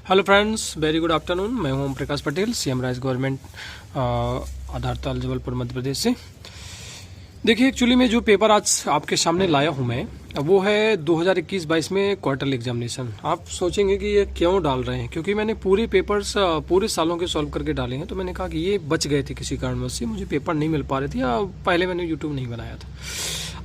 Hello friends, very good afternoon. मैं हूं Om Prakash Patel, CM rise government Adhartal Jabalpur Madhya Pradesh से। देखिए, एक्चुअली में जो पेपर आज आपके सामने लाया हूं मैं, वो है 2021-22 में क्वार्टरली एग्जामिनेशन। आप सोचेंगे कि ये क्यों डाल रहे हैं, क्योंकि मैंने पूरे पेपर्स पूरे सालों के सॉल्व करके डाले हैं। तो मैंने कहा कि ये बच गए थे किसी कारणवश से, मुझे पेपर नहीं मिल पा रहे थे या पहले मैंने यूट्यूब नहीं बनाया था।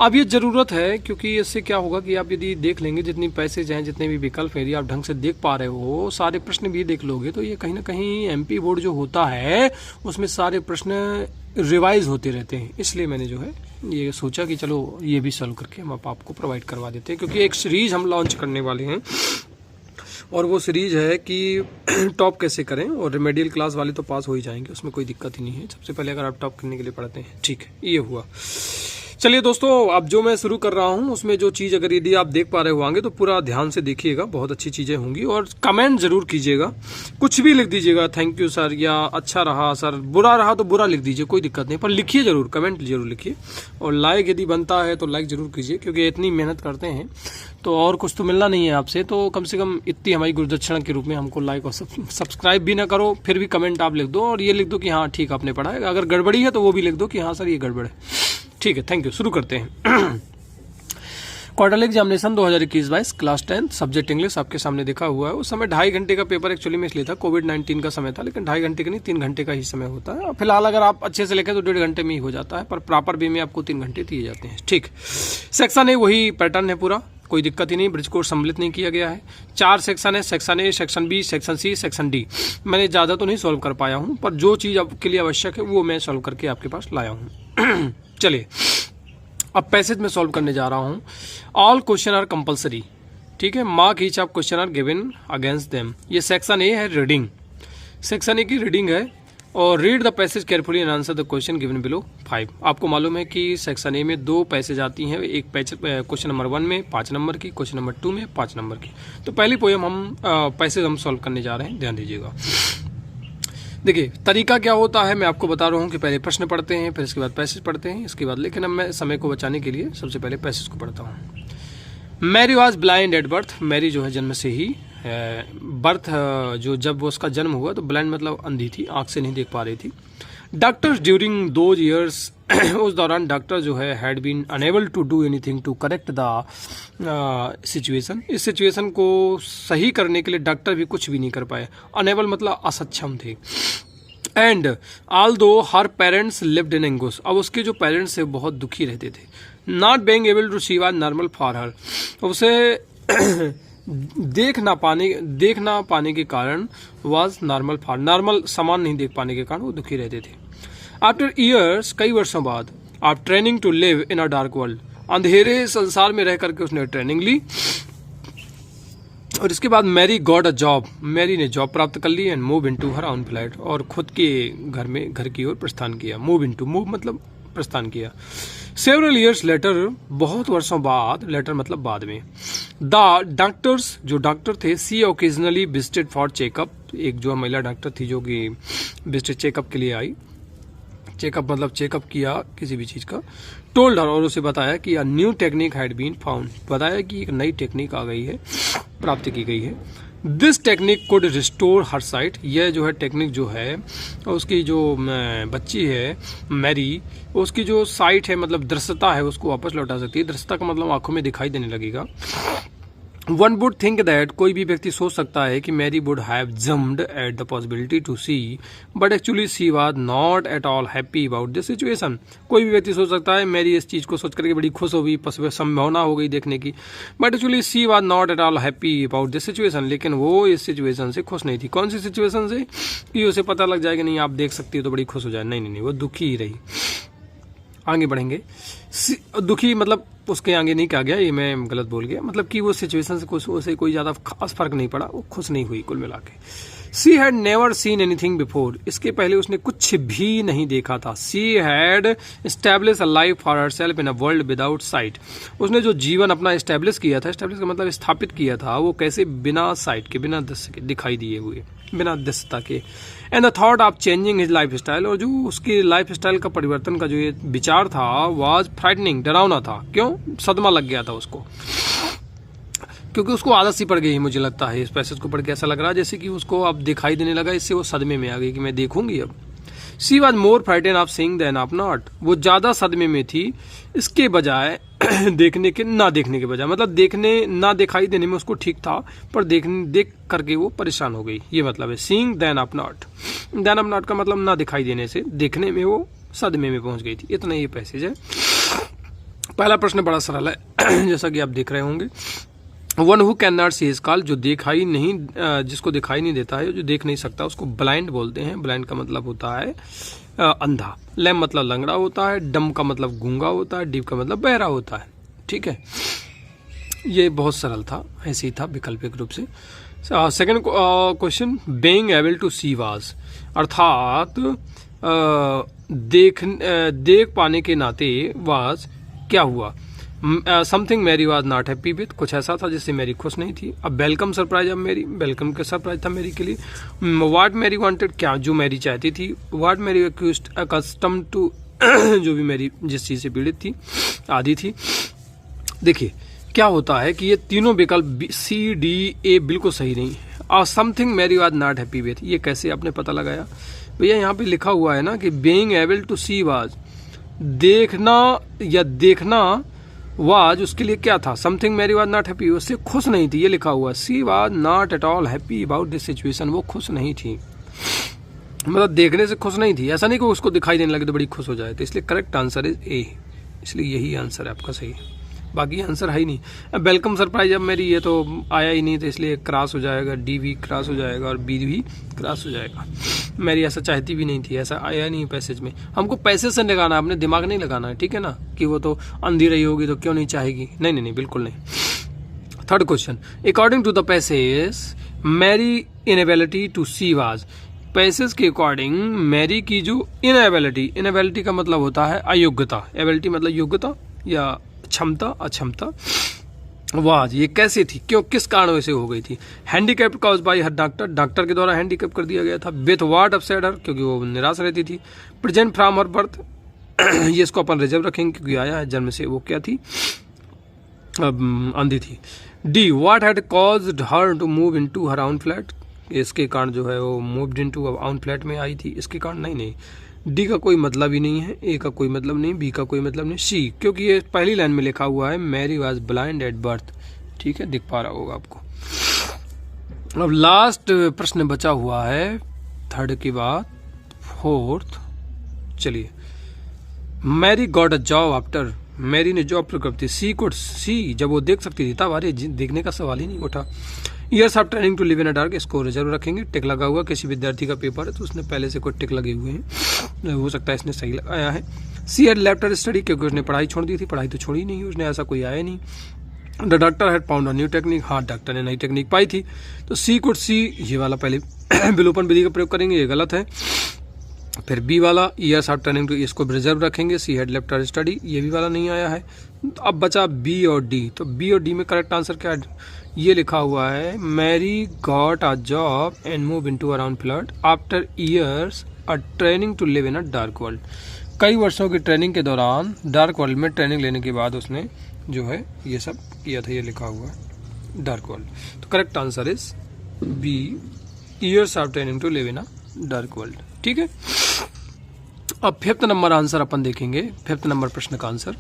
अब ये ज़रूरत है, क्योंकि इससे क्या होगा कि आप यदि देख लेंगे जितनी पैसेज हैं, जितने भी विकल्प हैं, यदि आप ढंग से देख पा रहे हो, सारे प्रश्न भी देख लोगे, तो ये कहीं ना कहीं एमपी बोर्ड जो होता है उसमें सारे प्रश्न रिवाइज होते रहते हैं। इसलिए मैंने जो है ये सोचा कि चलो ये भी सॉल्व करके हम आपको प्रोवाइड करवा देते हैं, क्योंकि एक सीरीज हम लॉन्च करने वाले हैं और वो सीरीज है कि टॉप कैसे करें। और रेमेडियल क्लास वाले तो पास हो ही जाएंगे, उसमें कोई दिक्कत ही नहीं है। सबसे पहले अगर आप टॉप करने के लिए पढ़ते हैं, ठीक है, ये हुआ। चलिए दोस्तों, अब जो मैं शुरू कर रहा हूं उसमें जो चीज़ अगर यदि आप देख पा रहे होंगे तो पूरा ध्यान से देखिएगा, बहुत अच्छी चीज़ें होंगी। और कमेंट जरूर कीजिएगा, कुछ भी लिख दीजिएगा, थैंक यू सर, या अच्छा रहा सर, बुरा रहा तो बुरा लिख दीजिए, कोई दिक्कत नहीं, पर लिखिए जरूर, कमेंट जरूर लिखिए। और लाइक यदि बनता है तो लाइक जरूर कीजिए, क्योंकि इतनी मेहनत करते हैं तो और कुछ तो मिलना नहीं है आपसे, तो कम से कम इतनी हमारी गुरुदक्षिणा के रूप में हमको लाइक और सब्सक्राइब भी ना करो, फिर भी कमेंट आप लिख दो और ये लिख दो कि हाँ ठीक आपने पढ़ा है। अगर गड़बड़ी है तो वो भी लिख दो कि हाँ सर ये गड़बड़ है। ठीक है, थैंक यू। शुरू करते हैं। Quarterly examination 2021-22 class 10 subject English आपके सामने देखा हुआ है। उस समय 2.5 घंटे का पेपर एक्चुअली में इसलिए था, कोविड-19 का समय था, लेकिन 2.5 घंटे का नहीं 3 घंटे का ही समय होता है। फिलहाल अगर आप अच्छे से लिखें तो 1.5 घंटे में ही हो जाता है, पर प्रॉपर वे में आपको 3 घंटे दिए जाते हैं। ठीक, सेक्शन ए वही पैटर्न है पूरा, कोई दिक्कत ही नहीं, ब्रिज कोड सम्मिलित नहीं किया गया है। 4 सेक्शन है, section A, section B, section C, section D. मैंने ज़्यादा तो नहीं सॉल्व कर पाया हूँ, पर जो चीज़ आपके लिए आवश्यक है वो मैं सॉल्व करके आपके पास लाया हूँ। चलिए, अब पैसेज में सॉल्व करने जा रहा हूँ। ऑल क्वेश्चन आर कंपलसरी, ठीक है, mark each of question are given against them. ये सेक्शन ए है, रीडिंग, सेक्शन ए की रीडिंग है। और read the passage carefully and answer the question given below 5। आपको मालूम है कि सेक्शन ए में 2 पैसेज आती हैं, एक क्वेश्चन नंबर 1 में 5 नंबर की, क्वेश्चन नंबर 2 में 5 नंबर की। तो पहली पोएम हम पैसेज हम सॉल्व करने जा रहे हैं, ध्यान दीजिएगा। देखिए, तरीका क्या होता है मैं आपको बता रहा हूँ कि पहले प्रश्न पढ़ते हैं, फिर इसके बाद पैसेज पढ़ते हैं, इसके बाद, लेकिन अब मैं समय को बचाने के लिए सबसे पहले पैसेज को पढ़ता हूँ। Mary was blind at birth. Mary जो है जन्म से ही, बर्थ जो जब वो उसका जन्म हुआ तो ब्लाइंड मतलब अंधी थी, आंख से नहीं देख पा रही थी। डॉक्टर्स ड्यूरिंग दोज ईयर्स, उस दौरान डॉक्टर जो है had been unable to do anything to correct the situation. इस सिचुएशन को सही करने के लिए डॉक्टर भी कुछ भी नहीं कर पाए। अनेबल मतलब असक्षम थे। एंड ऑल दो हर पेरेंट्स लिव्ड इन एंगुश। अब उसके जो पेरेंट्स थे बहुत दुखी रहते थे। Not being able to see was normal for her. उसे देख ना पाने के कारण वाज नॉर्मल फॉर, नॉर्मल सामान नहीं देख पाने के कारण वो दुखी रहते थे। आफ्टर ईयर्स, कई वर्षों बाद, आप training to live in a dark world, अंधेरे संसार में रह करके उसने ट्रेनिंग ली। और इसके बाद Mary got a job, Mary ने जॉब प्राप्त कर ली। And move into her own flat, और खुद के घर की ओर प्रस्थान किया। मूव मतलब प्रस्थान किया। सेवरल ईयर्स लेटर, बहुत वर्षों बाद, लेटर मतलब बाद में, द डॉक्टर्स, जो डॉक्टर थे, सी ओकेजनली विजिटेड फॉर चेकअप। एक जो महिला डॉक्टर थी जो कि विजिट चेकअप के लिए आई, चेकअप मतलब चेकअप किया किसी भी चीज का। टोल्ड हर, और उसे बताया कि a new technique had been found, बताया कि एक नई टेक्निक आ गई है, प्राप्त की गई है। This technique could restore her site. यह जो है टेक्निक जो है, उसकी जो बच्ची है मैरी, उसकी जो साइट है मतलब दृश्यता है उसको वापस लौटा सकती है। दृश्यता का मतलब आंखों में दिखाई देने लगेगा। वन वुड थिंक दैट, कोई भी व्यक्ति सोच सकता है कि Mary would have jumped at the possibility to see, but actually she was not at all happy about this situation. कोई भी व्यक्ति सोच सकता है मैरी इस चीज को सोच करके बड़ी खुश हो गई, संभावना हो गई देखने की, but actually she was not at all happy about this situation. लेकिन वो इस सिचुएशन से खुश नहीं थी। कौन सी सिचुएशन से कि उसे पता लग जाएगा नहीं आप देख सकती हो तो बड़ी खुश हो जाए, नहीं, वो दुखी ही रही। आगे बढ़ेंगे। दुखी मतलब उसके आगे नहीं कहा गया, ये मैं गलत बोल गया, मतलब कि वो सिचुएशन से उसे कोई ज्यादा खास फर्क नहीं पड़ा, वो खुश नहीं हुई कुल मिला के। She had never seen anything before, इसके पहले उसने कुछ भी नहीं देखा था। She had establish a life for herself in a world without site, उसने जो जीवन अपना एस्टैब्लिश किया था, एस्टैब्लिश का मतलब स्थापित किया था, वो कैसे, बिना साइट के, बिना दृश्य के, दिखाई दिए हुए, बिना दृश्यता के। And the thought of changing his life style, और जो उसकी लाइफ स्टाइल का परिवर्तन का जो ये विचार था वाज फ्राइटनिंग, डरावना था। क्यों? सदमा लग गया था उसको। क्योंकि उसको आदत सी पड़ गई मुझे लगता है, इस पैसेज को पढ़ के ऐसा लग रहा है जैसे कि उसको अब दिखाई देने लगा, इससे वो सदमे में आ गई कि मैं देखूंगी अब। She was more frighten of seeing than of not, वो ज्यादा सदमे में थी इसके बजाय ना देखने के बजाय, मतलब देखने ना दिखाई देने में उसको ठीक था, पर देख करके वो परेशान हो गई, ये मतलब है seeing than of not. Than of not का मतलब ना दिखाई देने से देखने में वो सदमे में पहुंच गई थी। इतना ये पैसेज है। पहला प्रश्न बड़ा सरल है जैसा कि आप देख रहे होंगे। One who can not see is called, जो दिखाई नहीं, जिसको दिखाई नहीं देता है, जो देख नहीं सकता, उसको ब्लाइंड बोलते हैं। ब्लाइंड का मतलब होता है अंधा। लैम मतलब लंगड़ा होता है। डम का मतलब गूंगा होता है। डीप का मतलब बहरा होता है। ठीक है, ये बहुत सरल था, ऐसे ही था वैकल्पिक रूप से। Second question, being able to see was, अर्थात देख पाने के नाते वाज क्या हुआ। Something Mary was not happy with, कुछ ऐसा था जिससे मैरी खुश नहीं थी। अब वेलकम सरप्राइज, अब मैरी वेलकम का सरप्राइज था मैरी के लिए। व्हाट मैरी वांटेड, क्या जो मैरी चाहती थी। व्हाट मैरी अकस्टम टू, जो भी मैरी जिस चीज से पीड़ित थी, आदि थी। देखिए क्या होता है कि ये तीनों विकल्प सी डी ए बिल्कुल सही नहीं है। और something Mary was not happy with, ये कैसे आपने पता लगाया भैया? यहाँ पे लिखा हुआ है ना कि being able to see was, देखना या देखना वाज उसके लिए क्या था, something Mary was not happy, उससे खुश नहीं थी, ये लिखा हुआ। She was not at all happy about this situation, वो खुश नहीं थी, मतलब देखने से खुश नहीं थी। ऐसा नहीं कि उसको दिखाई देने लगे तो बड़ी खुश हो जाए। तो इसलिए करेक्ट आंसर इज ए, इसलिए यही आंसर है आपका सही है, बाकी आंसर है ही नहीं। अब वेलकम सरप्राइज, अब मेरी ये तो आया ही नहीं, तो इसलिए क्रॉस हो जाएगा। डी भी क्रॉस हो जाएगा और बी भी क्रॉस हो जाएगा। मेरी ऐसा चाहती भी नहीं थी, ऐसा आया नहीं पैसेज में। हमको पैसेज से लगाना है, अपने दिमाग नहीं लगाना है, ठीक है ना, कि वो तो अंधी रही होगी तो क्यों नहीं चाहेगी। नहीं नहीं नहीं, बिल्कुल नहीं। Third question, according to the passage Mary inability to see was, passage के अकॉर्डिंग मैरी की जो इनएबिलिटी का मतलब होता है अयोग्यता, एबिलिटी मतलब योग्यता या क्षमता, अक्षमता, वाज ये कैसे थी, क्यों, किस कारण से हो गई थी। Handicapped cause by her doctor, doctor के द्वारा हैंडीकैप कर दिया गया था। विथ व्हाट अपसेट हर, क्योंकि वो निराश रहती थी। प्रेजेंट फ्रॉम हर बर्थ, ये इसको अपन रिजर्व रखेंगे क्योंकि आया है जन्म से, वो क्या थी, अंधी थी। D what had caused her to move into her own flat, इसके कारण जो है वो मूव्ड इनटू ओन फ्लैट में आई थी, इसके कारण नहीं। डी का कोई मतलब ही नहीं है, ए का कोई मतलब नहीं, बी का कोई मतलब नहीं, सी, क्योंकि ये पहली लाइन में लिखा हुआ है Mary was blind at birth. ठीक है, दिख पा रहा होगा आपको। अब लास्ट प्रश्न बचा हुआ है थर्ड के बाद, फोर्थ। चलिए, Mary got a job after, Mary ने जॉब प्राप्त की। सी कुड सी, जब वो देख सकती थी तब, अरे देखने का सवाल ही नहीं उठा। Years of training to live in a dark, इसको रिजर्व रखेंगे। टिक लगा हुआ, किसी विद्यार्थी का पेपर है तो उसने पहले से कोई टिक लगे हुए हैं, हो सकता है इसने सही लगाया है। She had left her study, क्योंकि उसने पढ़ाई छोड़ दी थी, पढ़ाई तो छोड़ी नहीं उसने, ऐसा कोई आया नहीं। The doctor had found a new technique, हाँ डॉक्टर ने नई टेक्निक पाई थी। तो सी कुड सी, ये वाला पहले विलोपन विधि का प्रयोग करेंगे, ये गलत है। फिर बी वाला ईयर्स ऑफ ट्रेनिंग टू, इसको रिजर्व रखेंगे। She had left her study, ये भी वाला नहीं आया है। अब बचा बी और डी, तो बी और डी में करेक्ट आंसर क्या है, ये लिखा हुआ है Mary got a job and move into a own flat after years a training to live in a dark world, कई वर्षों की ट्रेनिंग के दौरान डार्क वर्ल्ड में ट्रेनिंग लेने के बाद उसने जो है ये सब किया था, ये लिखा हुआ है डार्क वर्ल्ड। तो correct answer is B, years of training to live in a dark world. ठीक है, अब फिफ्थ नंबर आंसर अपन देखेंगे, फिफ्थ नंबर प्रश्न का answer.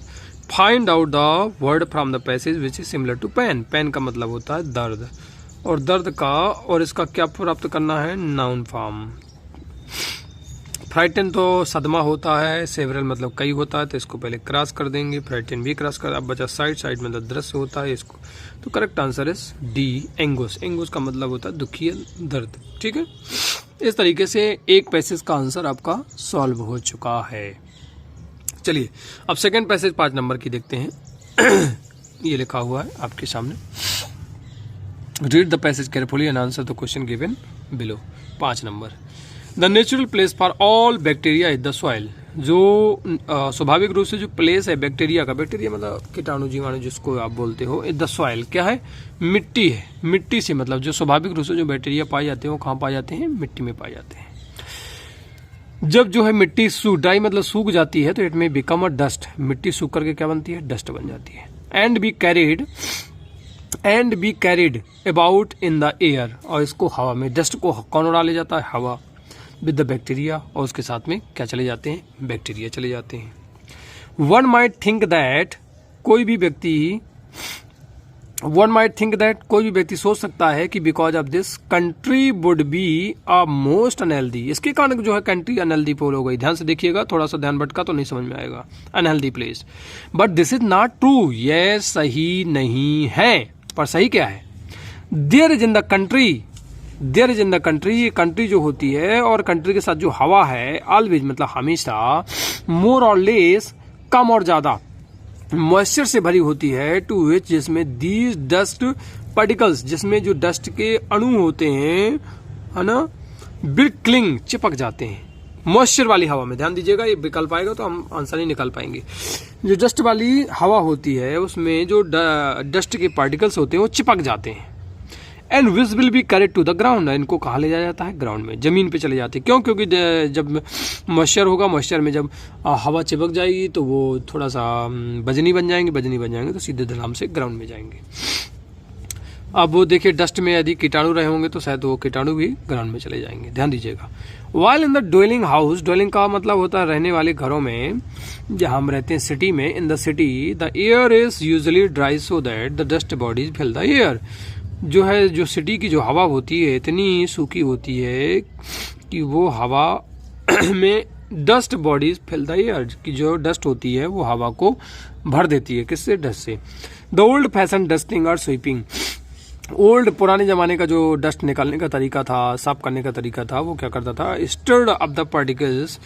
Find out the word from the passage which is similar to pain, pain का मतलब होता है दर्द, और दर्द का और इसका क्या प्राप्त करना है, नाउन फॉर्म। फ्राइटन तो सदमा होता है, सेवरल मतलब कई होता है, तो इसको पहले क्रॉस कर देंगे, फ्राइटन भी क्रॉस कर। अब बचा साइड, साइड मतलब दृश्य होता है इसको, तो करेक्ट आंसर इज डी, एंगोस, एंगोस का मतलब होता है दुखी दर्द। ठीक है, इस तरीके से एक पैसेज का आंसर आपका सॉल्व हो चुका है। चलिए अब सेकंड पैसेज 5 नंबर की देखते हैं। ये लिखा हुआ है आपके सामने, read the passage carefully and answer the question given below. 5 number, the natural place for all bacteria is the soil, जो स्वाभाविक रूप से जो प्लेस है बैक्टीरिया का, बैक्टीरिया मतलब कीटाणु जीवाणु जिसको आप बोलते हो, इज द सॉइल क्या है, मिट्टी है। मिट्टी से मतलब जो स्वाभाविक रूप से जो बैक्टीरिया पाए जाते हैं वो कहाँ पाए जाते हैं, मिट्टी में पाए जाते हैं। जब जो है मिट्टी ड्राई मतलब सूख जाती है तो इट में बिकम अ डस्ट, मिट्टी सूख करके क्या बनती है, डस्ट बन जाती है। And be carried and be carried about in the air, और इसको हवा में, डस्ट को कौन उड़ा ले जाता है? हवा, विद द बैक्टीरिया, और उसके साथ में क्या चले जाते हैं? बैक्टीरिया चले जाते हैं। वन माइट थिंक दैट, कोई भी व्यक्ति सोच सकता है कि because of this country would be a most unhealthy, इसके कारण जो है कंट्री अनहेल्दी पोल हो गई। ध्यान से देखिएगा, थोड़ा सा ध्यान भटका तो नहीं समझ में आएगा, unhealthy place. But this is not true, यह सही नहीं है। पर सही क्या है? There is in the country, ये कंट्री जो होती है और कंट्री के साथ जो हवा है, ऑलवेज मतलब हमेशा, मोर और लेस, कम और ज्यादा, मॉइस्चर से भरी होती है, टू विच, जिसमें दीज डस्ट पार्टिकल्स, जिसमें जो डस्ट के अणु होते हैं, है ना, क्लिंग, चिपक जाते हैं मॉइस्चर वाली हवा में। ध्यान दीजिएगा, ये विकल्प आएगा तो हम आंसर नहीं निकाल पाएंगे। जो डस्ट वाली हवा होती है उसमें जो डस्ट के पार्टिकल्स होते हैं वो चिपक जाते हैं। And which will be carried to the ground, इनको कहाँ ले जाया जाता है? ग्राउंड में, जमीन पे चले जाते हैं। क्यों? क्योंकि जब मॉइस्चर होगा, मॉइस्चर में जब हवा चिपक जाएगी तो वो थोड़ा सा बजनी बन जाएंगे तो सीधे धड़ाम से ग्राउंड में जाएंगे। अब वो देखिए, डस्ट में यदि कीटाणु रहे होंगे तो शायद वो कीटाणु भी ग्राउंड में चले जाएंगे। ध्यान दीजिएगा। While in the dwelling house, dwelling का मतलब होता है रहने वाले घरों में, जहां हम रहते हैं सिटी में, in the city the air is usually dry so that the dust bodies fill the air. जो है, जो सिटी की जो हवा होती है इतनी सूखी होती है कि वो हवा में dust bodies fill the air, की जो डस्ट होती है वो हवा को भर देती है। किससे? डस्ट से। द ओल्ड फैशन डस्टिंग और स्वीपिंग, ओल्ड पुराने जमाने का जो डस्ट निकालने का तरीका था, साफ करने का तरीका था, वो क्या करता था? स्टर्ड अप द पार्टिकल्स,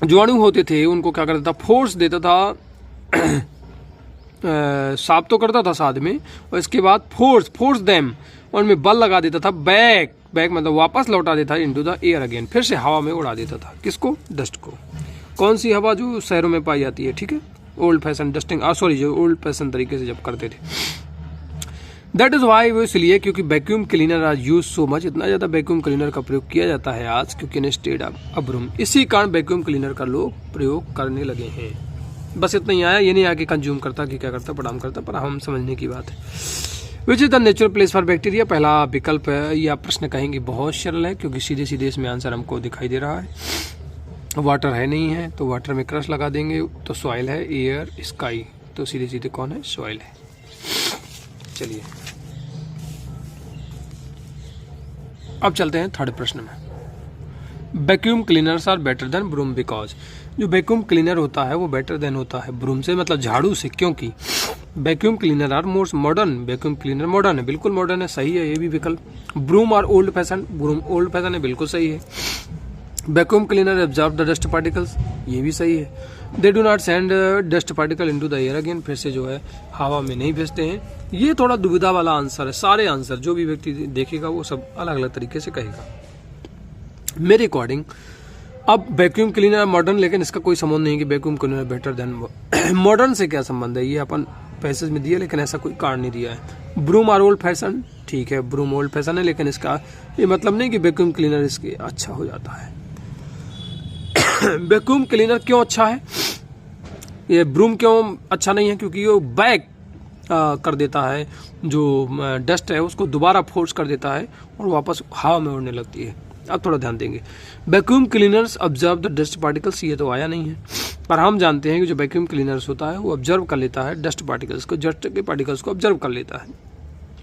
जो अणु होते थे उनको क्या करता था? फोर्स देता था, साफ तो करता था साथ में, और इसके बाद फोर्स देम, उनमें बल लगा देता था। बैक मतलब वापस लौटा देता था इनटू द एयर अगेन, फिर से हवा में उड़ा देता था। किसको? डस्ट को। कौन सी हवा? जो शहरों में पाई जाती है, ठीक है, ओल्ड फैशन डस्टिंग, जो ओल्ड फैशन तरीके से जब करते थे। दैट इज वाई, वो इसलिए क्योंकि वैक्यूम क्लीनर आज यूज सो मच, इतना ज्यादा वैक्यूम क्लीनर का प्रयोग किया जाता है आज, क्योंकि इंस्टेड ऑफ रूम, इसी कारण वैक्यूम क्लीनर का लोग प्रयोग करने लगे हैं। बस इतना ही आया, ये नहीं आके कंज्यूम करता कि क्या करता, प्रणाम करता, पर हम समझने की बात है। Which is the natural place for bacteria, पहला विकल्प है। या प्रश्न कहेंगे बहुत सरल है, क्योंकि सीधे सीधे इसमें आंसर हमको दिखाई दे रहा है। वाटर है नहीं है तो वाटर में क्रश लगा देंगे, तो सॉइल है, एयर, स्काई, तो सीधे सीधे कौन है? सॉइल है। चलिए अब चलते हैं थर्ड प्रश्न में। Vacuum cleaners are better than broom because, जो वैक्यूम क्लीनर होता है वो बेटर देन होता है ब्रूम से, मतलब झाड़ू से, क्योंकि vacuum cleaner are most modern, vacuum cleaner modern है, बिल्कुल मॉडर्न है, सही है ये भी विकल्प। Broom are old fashion, broom old fashion है, बिल्कुल सही है। Vacuum cleaner absorb the dust particles, ये भी सही है। They do not send dust particle into the air again, फिर से जो है हवा में नहीं भेजते हैं। ये थोड़ा दुविधा वाला आंसर है, सारे आंसर जो भी व्यक्ति देखेगा वो सब अलग अलग तरीके से कहेगा। मेरे अकॉर्डिंग अब वैक्यूम क्लीनर मॉडर्न, लेकिन इसका कोई संबंध नहीं कि vacuum cleaner better than modern से क्या संबंध है, ये अपन पैसेज में दिया, लेकिन ऐसा कोई कारण नहीं दिया है। ब्रूम आर ओल्ड फैशन, ठीक है, ब्रूम ओल्ड फैशन है, लेकिन इसका ये मतलब नहीं कि वैक्यूम क्लीनर इसके अच्छा हो जाता है। वैक्यूम क्लीनर क्यों अच्छा है, ये ब्रूम क्यों अच्छा नहीं है? क्योंकि वो बैक कर देता है, जो डस्ट है उसको दोबारा फोर्स कर देता है और वापस हवा में उड़ने लगती है। अब थोड़ा ध्यान देंगे, vacuum cleaners observe the dust particles, ये तो आया नहीं है, पर हम जानते हैं कि जो वैक्यूम क्लीनर्स होता है वो ऑब्जर्व कर लेता है डस्ट पार्टिकल्स को, डस्ट के पार्टिकल्स को ऑब्जर्व कर लेता है।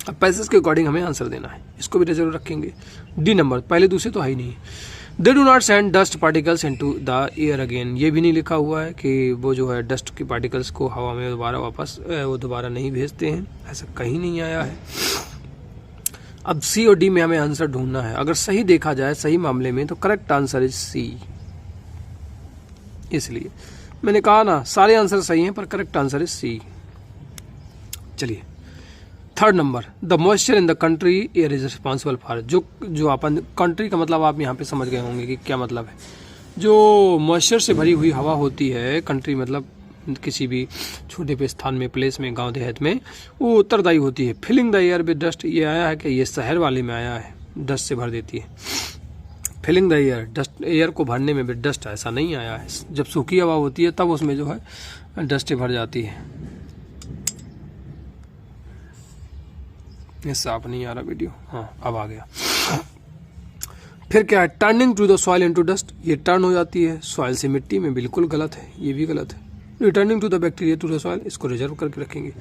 अब पैसेज के अकॉर्डिंग हमें आंसर देना है, इसको भी जरूर रखेंगे। डी नंबर, पहले दूसरे तो है ही नहीं। दे do not send dust particles into the air again, ये भी नहीं लिखा हुआ है कि वो जो है डस्ट के पार्टिकल्स को हवा में दोबारा वापस वो दोबारा नहीं भेजते हैं, ऐसा कहीं नहीं आया है। अब सी और डी में हमें आंसर ढूंढना है। अगर सही देखा जाए सही मामले में तो करेक्ट आंसर इज सी। इसलिए मैंने कहा ना, सारे आंसर सही हैं पर करेक्ट आंसर इज सी। चलिए third number, the moisture in the country air is responsible for, जो अपन कंट्री का मतलब आप यहाँ पे समझ गए होंगे कि क्या मतलब है। जो मॉइस्चर से भरी हुई हवा होती है, कंट्री मतलब किसी भी छोटे पे स्थान में, प्लेस में, गांव देहात में, वो उत्तरदायी होती है। Filling the air with dust, ये आया है कि ये शहर वाले में आया है, डस्ट से भर देती है। Filling the air, dust air को भरने में विद डस्ट, ऐसा नहीं आया है। जब सूखी हवा होती है तब उसमें जो है डस्ट भर जाती है। ये साफ नहीं आ रहा वीडियो, हाँ अब आ गया। फिर क्या है, turning to the soil into dust, ये टर्न हो जाती है सॉइल से मिट्टी में, बिल्कुल गलत है, ये भी गलत है। Returning to the bacteria to the soil, इसको रिजर्व करके रखेंगे।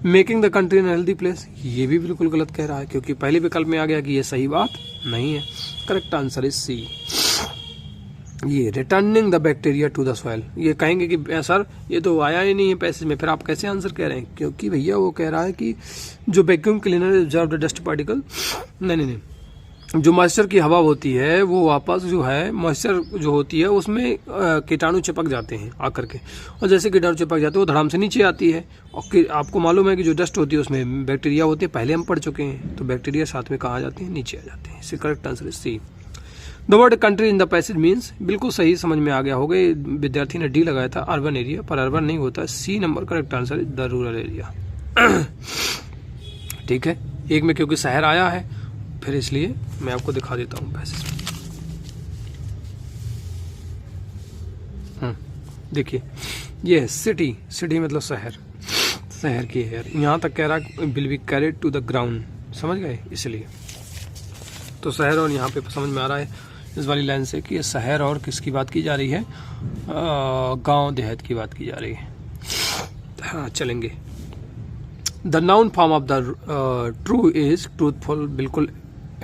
Making the country in healthy place, ये भी बिल्कुल गलत कह रहा है, क्योंकि पहले विकल्प में आ गया कि ये सही बात नहीं है। Correct answer is C. ये returning the bacteria to the soil, ये कहेंगे कि सर ये तो आया ही नहीं है पैसेज में, फिर आप कैसे आंसर कह रहे हैं? क्योंकि भैया वो कह रहा है कि जो vacuum cleaner observe the dust particle, नहीं, जो मॉइस्चर की हवा होती है वो वापस जो है मॉइस्चर जो होती है उसमें कीटाणु चिपक जाते हैं आकर के, और जैसे कीटाणु चिपक जाते हैं वो धड़ाम से नीचे आती है। और आपको मालूम है कि जो डस्ट होती है उसमें बैक्टीरिया होती है, पहले हम पढ़ चुके हैं, तो बैक्टीरिया साथ में कहाँ आ जाते हैं? नीचे आ जाते हैं। इससे correct answer is C. The word country in the passage means, बिल्कुल सही समझ में आ गया होगा। विद्यार्थी ने डी लगाया था अर्बन एरिया, पर अर्बन नहीं होता। C number correct answer is the rural area. ठीक है, एक में क्योंकि शहर आया है, फिर इसलिए मैं आपको दिखा देता हूँ पैसेज। देखिए ये है सिटी, सिटी मतलब शहर, शहर की है। यहाँ तक कह रहा will be carried to the ground, समझ गए? इसलिए तो शहर, और यहाँ पे समझ में आ रहा है इस वाली लाइन से कि ये शहर और किसकी बात की जा रही है? गांव देहात की बात की जा रही है। हाँ चलेंगे। The noun form of the true is truthful, बिल्कुल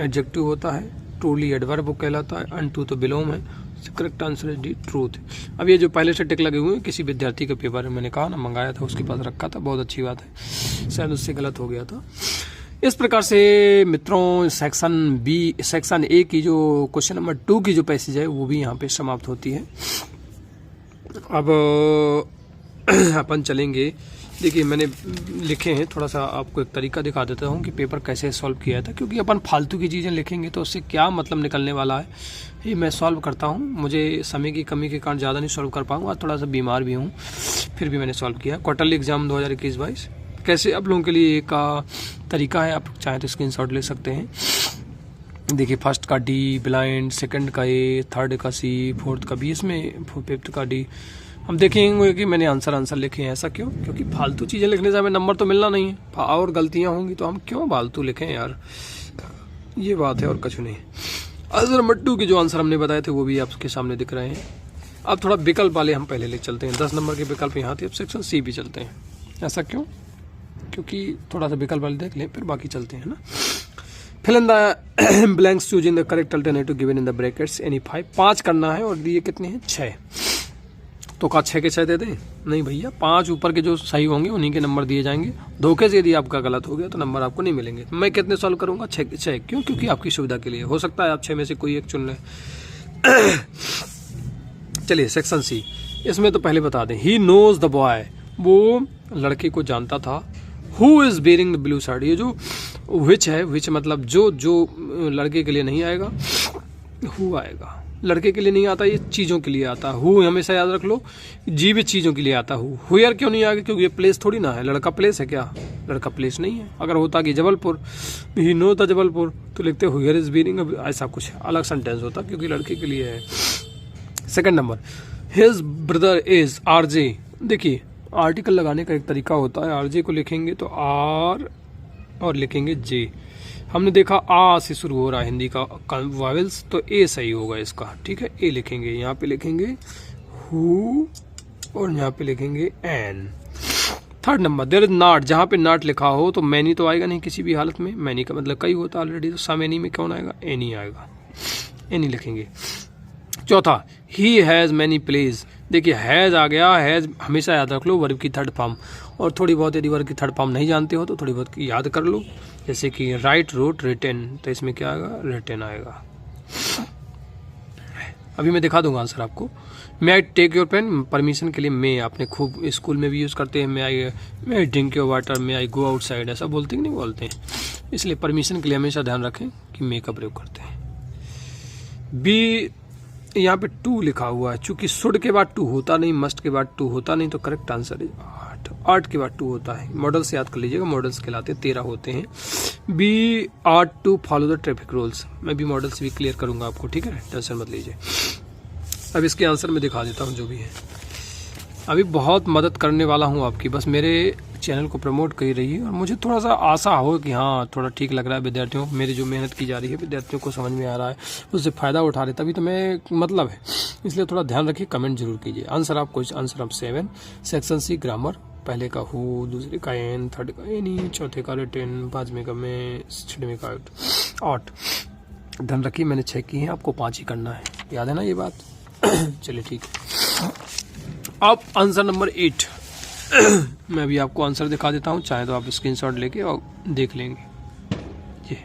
एडजेक्टिव होता है। ट्रूली एडवर्ब कहलाता है। अनट्रू तो विलोम है। Correct answer is D truth. अब ये जो पहले से टिक लगे हुए हैं, किसी विद्यार्थी के पेपर में मैंने कहा ना मंगाया था, उसके पास रखा था, बहुत अच्छी बात है, शायद उससे गलत हो गया था। इस प्रकार से मित्रों सेक्शन ए की जो क्वेश्चन नंबर 2 की जो पैसेज है वो भी यहाँ पे समाप्त होती है। अब अपन चलेंगे। देखिए मैंने लिखे हैं, थोड़ा सा आपको एक तरीका दिखा देता हूँ कि पेपर कैसे सॉल्व किया था, क्योंकि अपन फालतू की चीज़ें लिखेंगे तो उससे क्या मतलब निकलने वाला है, ये मैं सॉल्व करता हूँ। मुझे समय की कमी के कारण ज़्यादा नहीं सॉल्व कर पाऊँगा, थोड़ा सा बीमार भी हूँ, फिर भी मैंने सॉल्व किया। क्वार्टरली एग्जाम 2021-22 कैसे आप लोगों के लिए एक तरीका है, आप चाहें तो स्क्रीनशॉट ले सकते हैं। देखिए फर्स्ट का डी ब्लाइंड, सेकंड का ए, थर्ड का सी, फोर्थ का बी, इसमें फिफ्थ का डी। हम देखेंगे कि मैंने आंसर लिखे हैं। ऐसा क्यों? क्योंकि फालतू चीज़ें लिखने से हमें नंबर तो मिलना नहीं है, और गलतियाँ होंगी तो हम क्यों फालतू लिखें यार, ये बात है और कुछ नहीं। आंसर नंबर 2 के जो आंसर हमने बताए थे वो भी आपके सामने दिख रहे हैं। अब थोड़ा विकल्प वाले हम पहले ले चलते हैं। 10 नंबर के विकल्प यहाँ थे, अब सेक्शन सी भी चलते हैं। ऐसा क्यों? क्योंकि थोड़ा सा विकल्प वाले देख लें, फिर बाकी चलते हैं ना। Fill in the blanks choosing the correct alternative given in the brackets any 5। 5 करना है और दिए कितने हैं? 6। तो का 6 के 6 दे दें? नहीं भैया, 5 ऊपर के जो सही होंगे उन्हीं के नंबर दिए जाएंगे। धोखे से यदि आपका गलत हो गया तो नंबर आपको नहीं मिलेंगे। मैं कितने सॉल्व करूंगा? 6 के 6। क्यों? क्योंकि आपकी सुविधा के लिए। हो सकता है आप 6 में से कोई एक चुन लें। चलिए सेक्शन सी, इसमें तो पहले बता दें। ही नोज द बॉय, वो लड़के को जानता था। Who is bearing the blue shirt, ये जो विच है, विच मतलब जो लड़के के लिए नहीं आएगा, हु आएगा। लड़के के लिए नहीं आता, ये चीज़ों के लिए आता है। हु हमेशा याद रख लो, जीवित चीज़ों के लिए आता। हु यार क्यों नहीं आएगा? क्योंकि ये प्लेस थोड़ी ना है। लड़का प्लेस है क्या? लड़का प्लेस नहीं है। अगर होता कि जबलपुर, ही नो था जबलपुर, तो लिखते हुयर इज बीरिंग, ऐसा कुछ अलग सेंटेंस होता, क्योंकि लड़के के लिए है। Second number, his brother is RJ. देखिए आर्टिकल लगाने का एक तरीका होता है। आरजे को लिखेंगे तो आर और लिखेंगे जे। हमने देखा आ से शुरू हो रहा है हिंदी का वावेल्स, तो ए सही होगा इसका। ठीक है, ए लिखेंगे, यहाँ पे लिखेंगे हु और यहाँ पे लिखेंगे an. Third number, there is not, जहाँ पे नॉट लिखा हो तो मैनी तो आएगा नहीं किसी भी हालत में। मैनी का मतलब कई होता है ऑलरेडी, तो समेनी में कौन आएगा? एनी आएगा, एनी लिखेंगे। चौथा, ही हैज़ मैनी प्लेज। देखिए हैज़ आ गया, हैज़ हमेशा याद रख लो वर्ब की थर्ड फॉर्म, और थोड़ी बहुत यदि वर्ब की थर्ड फॉर्म नहीं जानते हो तो थोड़ी बहुत याद कर लो। जैसे कि राइट, रोट, रिटेन, तो इसमें क्या आएगा? रिटेन आएगा। अभी मैं दिखा दूंगा आंसर आपको। May I take your pen, permission के लिए मे आपने खूब स्कूल में भी यूज़ करते हैं। May I drink your water, may I go outside, ऐसा बोलते कि नहीं बोलते हैं? इसलिए परमिशन के लिए हमेशा ध्यान रखें कि मे का प्रयोग करते हैं। बी, यहाँ पे 2 लिखा हुआ है, चूंकि शुड के बाद 2 होता नहीं, मस्ट के बाद 2 होता नहीं, तो करेक्ट आंसर है 8। 8 के बाद 2 होता है। मॉडल से याद कर लीजिएगा, मॉडल्स कहलाते हैं, 13 होते हैं। We ought to follow the traffic rules, मैं भी मॉडल से भी क्लियर करूंगा आपको, ठीक है, टेंशन मत लीजिए। अब इसके आंसर में दिखा देता हूँ जो भी है। अभी बहुत मदद करने वाला हूँ आपकी, बस मेरे चैनल को प्रमोट कर रही है और मुझे थोड़ा सा आशा हो कि हाँ थोड़ा ठीक लग रहा है विद्यार्थियों को, मेरी जो मेहनत की जा रही है विद्यार्थियों को समझ में आ रहा है, उससे फ़ायदा उठा रहे, तभी तो मैं मतलब है। इसलिए थोड़ा ध्यान रखिए, कमेंट जरूर कीजिए। आंसर आप क्वेश्चन आंसर आप 7, सेक्शन सी ग्रामर, पहले का हु, दूसरे का एन, थर्ड का एनी, चौथे का रिटन, पाँचवें का मैं, छठवें का ऑट। ध्यान रखिए मैंने 6 की हैं, आपको 5 ही करना है, याद है ना ये बात। चलिए ठीक है। अब आंसर नंबर 8 मैं अभी आपको आंसर दिखा देता हूँ, चाहे तो आप स्क्रीनशॉट लेके और देख लेंगे। ये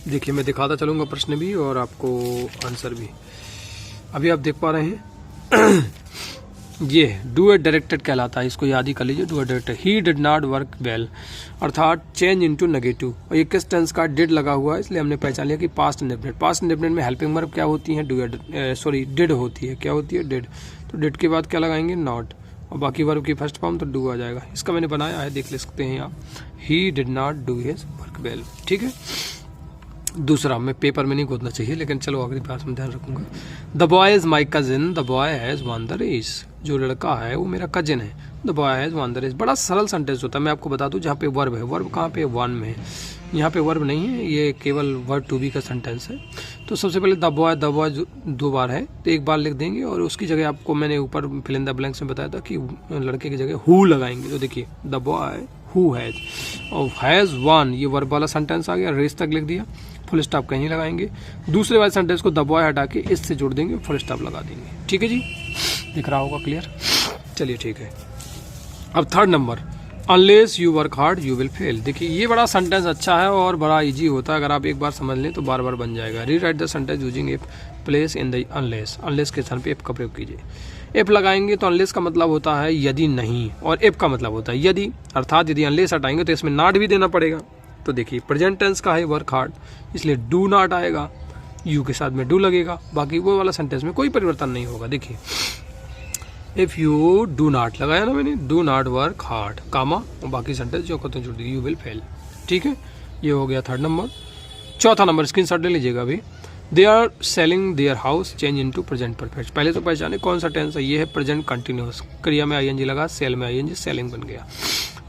देखिए मैं दिखाता चलूँगा प्रश्न भी और आपको आंसर भी। अभी आप देख पा रहे हैं ये डू एट डायरेक्टेड कहलाता है, इसको याद ही कर लीजिए। Do at directed, he did not work well, अर्थात चेंज इनटू नेगेटिव। और ये किस टेंस का, डिड लगा हुआ है, इसलिए हमने पहचान लिया कि पास्ट इंडेफिनिट। पास्ट इंडेफिनिट में हेल्पिंग वर्ब क्या होती है, डू एट डिड होती है। क्या होती है, डिड। तो डिड के बाद क्या लगाएंगे, नॉट, और बाकी वर्ब की फर्स्ट फॉर्म तो डू आ जाएगा। इसका मैंने बनाया है, देख ले सकते हैं आप। ही did not do his work well, ठीक है। दूसरा, मैं पेपर में नहीं खोदना चाहिए लेकिन चलो अगली बार में ध्यान रखूंगा। The boy is my cousin, the boy has won the race. जो लड़का है वो मेरा कजिन है। The boy has won the race, बड़ा सरल सेंटेंस होता है। मैं आपको बता दूं, जहाँ पे वर्ब है, वर्ब कहाँ पे, वन में है। यहाँ पे वर्ब नहीं है, ये केवल वर्ब टू बी का सेंटेंस है। तो सबसे पहले द बॉय 2 बार है तो 1 बार लिख देंगे, और उसकी जगह आपको मैंने ऊपर फिल इन द ब्लैंक्स में बताया था कि लड़के की जगह हु लगाएंगे। तो देखिए द बॉय हु हैज, और हैज वन, ये वर्ब वाला सेंटेंस आ गया, रेस तक लिख दिया, फुल स्टॉप कहीं लगाएंगे। दूसरे वाले सेंटेंस को द बॉय हटा के इससे जोड़ देंगे, फुल स्टॉप लगा देंगे। ठीक है जी, दिख रहा होगा क्लियर। चलिए ठीक है। अब third number, unless you work hard you will fail. देखिए ये बड़ा सेंटेंस अच्छा है और बड़ा इजी होता है, अगर आप एक बार समझ लें तो बार बार बन जाएगा। री right the sentence using if place in the unless. Unless के स्थान पे इफ का प्रयोग कीजिए। इफ लगाएंगे तो अनलेस का मतलब होता है यदि नहीं, और इफ का मतलब होता है यदि, अर्थात यदि अनलेस हटाएंगे तो इसमें नॉट भी देना पड़ेगा। तो देखिए प्रेजेंट टेंस का है वर्क हार्ड, इसलिए डू नॉट आएगा, यू के साथ में डू लगेगा, बाकी वो वाला सेंटेंस में कोई परिवर्तन नहीं होगा। देखिए इफ यू डू नॉट लगाया ना मैंने, डू नॉट वर्क हार्ड, कामा, और बाकी सेंटेंस जो कहते हैं जोड़ दीजिए, यू विल फेल। ठीक है, ये हो गया थर्ड नंबर। चौथा नंबर स्क्रीनशॉट ले लीजिएगा अभी। They are selling their house, change into present perfect. पहले तो पहचाने कौन सा टेंस है, ये है प्रेजेंट कंटिन्यूअस, क्रिया में आईएनजी लगा, सेल में आईएनजी, सेलिंग बन गया।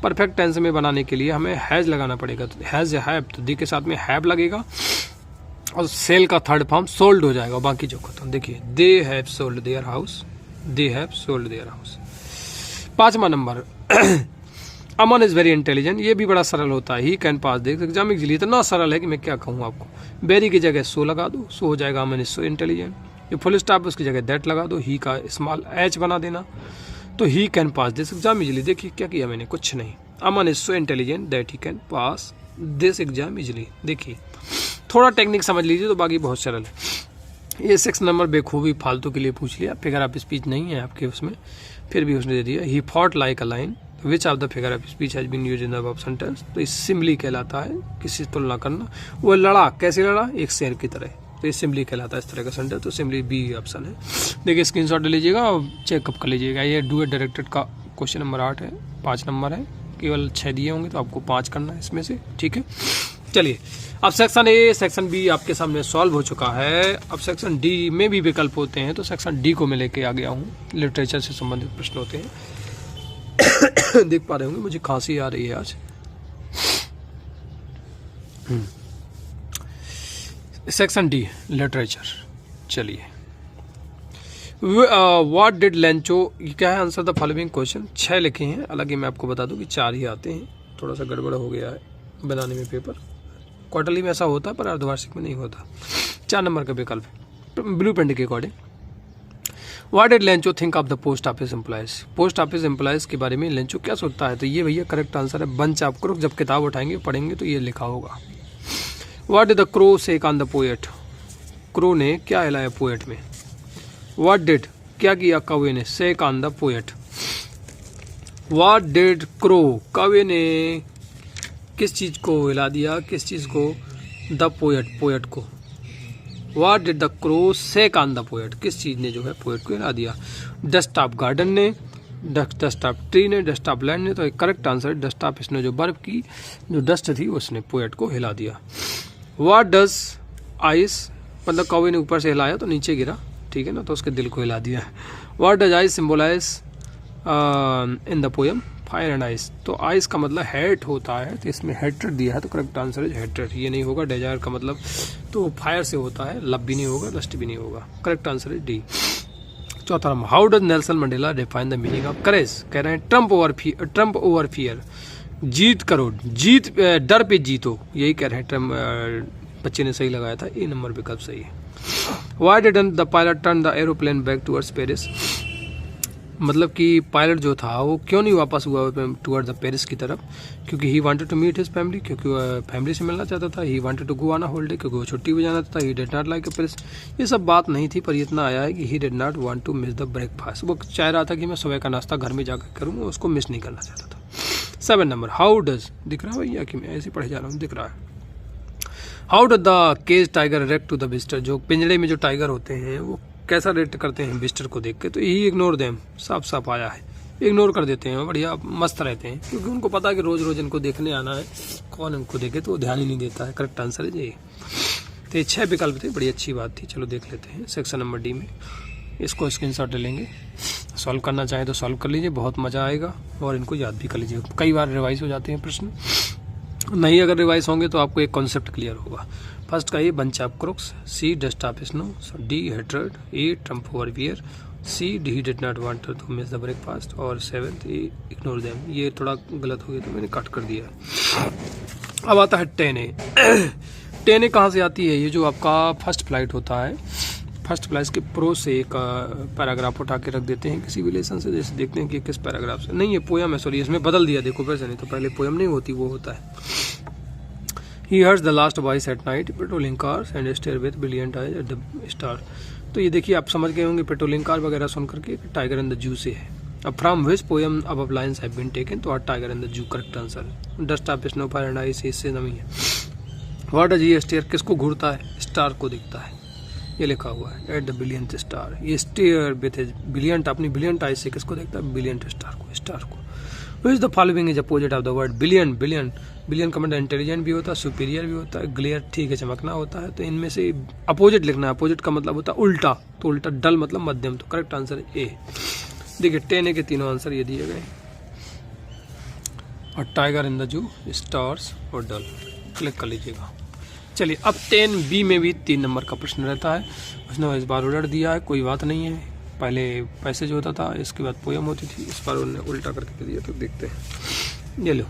परफेक्ट टेंस में बनाने के लिए हमें हैज लगाना पड़ेगा, तो हैज या हैव, तो दी के साथ में हैव लगेगा, और सेल का थर्ड फॉर्म सोल्ड हो जाएगा, बाकी जो खत्म। देखिए they have sold their house, they have sold their house. 5वां number, Aman is very intelligent. ये भी बड़ा सरल होता है, he can pass the exam easily. इतना सरल है कि मैं क्या कहूँ आपको। वेरी की जगह सो लगा दो, सो हो जाएगा अमन इज सो इंटेलिजेंट। ये फुल स्टॉप उसकी जगह दैट लगा दो, ही का स्मॉल एच बना देना, तो he can pass this exam easily. देखिए क्या किया मैंने, कुछ नहीं। Aman is so intelligent that he can pass this exam easily. देखिए थोड़ा टेक्निक समझ लीजिए तो बाकी बहुत सरल है। ये 6 नंबर बेखूबी फालतू के लिए पूछ लिया, फिगर ऑफ स्पीच नहीं है आपके उसमें, फिर भी उसने दे दिया। He fought like a lion, which of the figure of speech has been used in the above sentence. तो इस सिम्बली कहलाता है, किसी से तुलना करना। वो लड़ा, कैसे लड़ा, एक शेर की तरह, तो ये सिम्बली कहलाता है इस तरह का सेंटेंस। तो सिम्बली बी ऑप्शन है। देखिए स्क्रीनशॉट ले लीजिएगा और चेकअप कर लीजिएगा। ये डू एट डायरेक्टेड का क्वेश्चन नंबर 8 है, 5 नंबर है, केवल 6 दिए होंगे तो आपको 5 करना है इसमें से। ठीक है, चलिए अब सेक्शन ए, सेक्शन बी आपके सामने सॉल्व हो चुका है। अब सेक्शन डी में भी विकल्प होते हैं, तो सेक्शन डी को मैं लेके आ गया हूँ। लिटरेचर से संबंधित प्रश्न होते हैं। देख पा रहे होंगे मुझे खांसी आ रही है आज। Section D literature. चलिए, व्हाट डिड लेंचो, ये क्या है, आंसर द फॉलोइंग क्वेश्चन। 6 लिखे हैं, हालांकि मैं आपको बता दूं कि 4 ही आते हैं, थोड़ा सा गड़बड़ हो गया है बनाने में पेपर। क्वार्टरली में ऐसा होता है पर अर्धवार्षिक में नहीं होता। 4 नंबर का विकल्प ब्लू प्रिंट के according. What did Lencho think of the post office employees. Post office employees के बारे में लेंचो क्या सोचता है, तो ये भैया करेक्ट आंसर है। बंच ऑफ क्रो, जब किताब उठाएंगे पढ़ेंगे तो ये लिखा होगा। What did the crow shake on the poet, crow ने क्या हिलाया पोएट में। व्हाट डिड, क्या किया कौवे ने, shake on the poet. What did crow, कौवे ने किस चीज को हिला दिया, किस चीज को, द पोएट, पोएट को। What did the crow shake on the poet, किस चीज ने जो है पोएट को हिला दिया। डस्ट ऑफ गार्डन ने, डस्ट ऑफ ट्री ने, डस्ट ऑफ लैंड ने। तो एक करेक्ट आंसर डस्ट ऑफ, इसने जो बर्फ की जो डस्ट थी उसने पोएट को हिला दिया। व्हाट डज आइस, मतलब कौवे ने ऊपर से हिलाया तो नीचे गिरा, ठीक है ना, तो उसके दिल को हिला दिया। What does ice symbolize in the poem, fire and ice, तो आइस का मतलब हेट होता है, तो इसमें हेट्रेड दिया है, तो करेक्ट आंसर इज हेट्रेड। ये नहीं होगा, डिजायर का मतलब तो फायर से होता है, लव भी नहीं होगा, लस्ट भी नहीं होगा। Correct answer is D. चौथा number, how does Nelson Mandela define the meaning of courage? कह रहे हैं ट्रम्प ओवर फियर, जीत करो, जीत डर पे जीतो, यही कह रहे हैं। ट्रम्प बच्चे ने सही लगाया था, ए नंबर विकल्प सही है। Why didn't the pilot turn the aeroplane back towards Paris? मतलब कि पायलट जो था वो क्यों नहीं वापस हुआ टुवर्ड द पेरिस की तरफ? क्योंकि he wanted to meet his family, क्योंकि वह फैमिली से मिलना चाहता था। He wanted to go on a holiday, क्योंकि वो छुट्टी पे जाना था। He did not like a Paris, ये सब बात नहीं थी, पर इतना आया है कि he did not want to miss the breakfast, वो चाह रहा था कि मैं सुबह का नाश्ता घर में जाकर करूँ, उसको मिस नहीं करना चाहता था। 7 नंबर, हाउ डज, दिख रहा है भैया कि मैं ऐसे पढ़े जा रहा हूँ, दिख रहा है। How does the cage tiger react to the visitor? जो पिंजड़े में जो टाइगर होते हैं वो कैसा रिएक्ट करते हैं विजिटर को देख के? तो यही इग्नोर देम, साफ साफ आया है, इग्नोर कर देते हैं, बढ़िया मस्त रहते हैं, क्योंकि उनको पता है कि रोज रोज इनको देखने आना है, कौन इनको देखे, तो वो ध्यान ही नहीं देता है। करेक्ट आंसर है ये। तो ये 6 विकल्प थे, बड़ी अच्छी बात थी। चलो देख लेते हैं सेक्शन नंबर डी में, इसको स्क्रीनशॉट ले लेंगे, सॉल्व करना चाहें तो सॉल्व कर लीजिए, बहुत मजा आएगा, और इनको याद भी कर लीजिए। कई बार रिवाइज हो जाते हैं प्रश्न, नहीं अगर रिवाइज होंगे तो आपको एक कॉन्सेप्ट क्लियर होगा। फर्स्ट का ये bunch of crooks, C dust of snow, D hatred, A triumph over fear, C he did not want to miss the breakfast, और 7th इग्नोर देम। ये थोड़ा गलत हो गया तो मैंने कट कर दिया। अब आता है 10A। 10A कहाँ से आती है? ये जो आपका फर्स्ट फ्लाइट होता है, फर्स्ट फ्लाइट के प्रो से एक पैराग्राफ उठा के रख देते हैं किसी भी लेसन से, जैसे देखते हैं कि किस पैराग्राफ से, नहीं ये पोयम है, सॉरी इसमें बदल दिया, देखो वैसे नहीं तो पहले पोयम नहीं होती, वो होता है। He hears the last voice at night, patrolling cars and stare with brilliant eyes at the star। तो ये देखिए आप समझ गए होंगे, पेट्रोलिंग कार वगैरह सुन करके टाइगर इन द जू से है। अब फ्रॉम विच पोयम अब लाइन्स हैव बीन टेकन, तो टाइगर इन द जू correct answer. Dust of snow fire and ice इससे नहीं है। व्हाट डज ही स्टेयर, किसको घूरता है? स्टार को दिखता है, ये लिखा हुआ है एट द बिलियंट स्टार। ये स्टेयर विथ हिज बिलियंट, अपनी बिलियंट आइस से किसको देखता है? बिलियंट स्टार को, स्टार को। Which the following is opposite of the word billion? Billion का मतलब इंटेलिजेंट भी होता है, सुपीरियर भी होता है, ग्लेयर ठीक है चमकना होता है, तो इनमें से अपोजिट लिखना है। अपोजिट का मतलब होता है उल्टा, तो उल्टा डल मतलब मध्यम, तो करेक्ट आंसर है ए। देखिए 10A के तीनों आंसर ये दिए गए, और टाइगर इन द जू, स्टार्स और डल, क्लिक कर लीजिएगा। चलिए अब 10B में भी 3 नंबर का प्रश्न रहता है, उसने इस बार उलट दिया है, कोई बात नहीं है, पहले पैसेज होता था, इसके बाद पोयम होती थी, इस बार उन्होंने उल्टा करके दिया, तो देखते हैं। ये लो,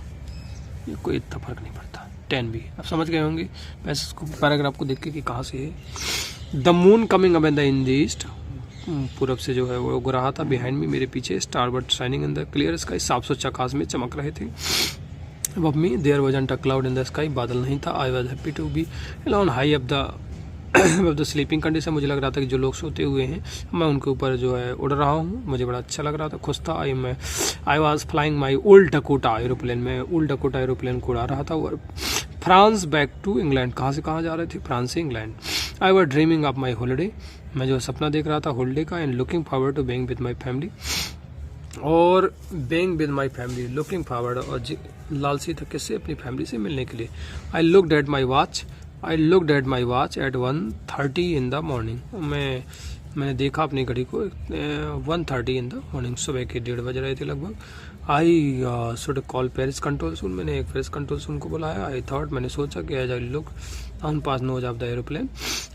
ये कोई इतना फर्क नहीं पड़ता। 10B अब समझ गए होंगे पैसेज को, पैराग्राफ को देख के कि कहाँ से है। The moon coming up in the east, पूरब से जो है वो उग रहा था, बिहाइंड मी मेरे पीछे, star bird shining in the clear sky, साफ सुथरा आकाश में चमक रहे थे। अब me there wasn't a cloud in the sky, बादल नहीं था। I was happy to be alone high up the sleeping condition, मुझे लग रहा था कि जो लोग सोते हुए हैं मैं उनके ऊपर जो है उड़ रहा हूँ, मुझे बड़ा अच्छा लग रहा था, खुश था। I was flying my old Dakota aeroplane, में ओल्ड डकोटा एरोप्लेन को उड़ा रहा था। और फ्रांस बैक टू इंग्लैंड, कहाँ से कहाँ जा रहे थे? फ्रांस से England. I was dreaming of my holiday, मैं जो सपना देख रहा था हॉलीडे का। And looking forward to being with my family, और being with my family, looking forward, और लालसी था किससे? अपनी फैमिली से मिलने के लिए। I looked at my watch at 1:30 in the morning, मैंने देखा अपनी घड़ी को 1:30 इन द मॉर्निंग, सुबह के 1:30 बज रहे थे लगभग। I should call Paris control soon, मैंने एक पेरिस कंट्रोल सून को बुलाया। आई थॉट, मैंने सोचा कि as I look on pass nose of the aeroplane,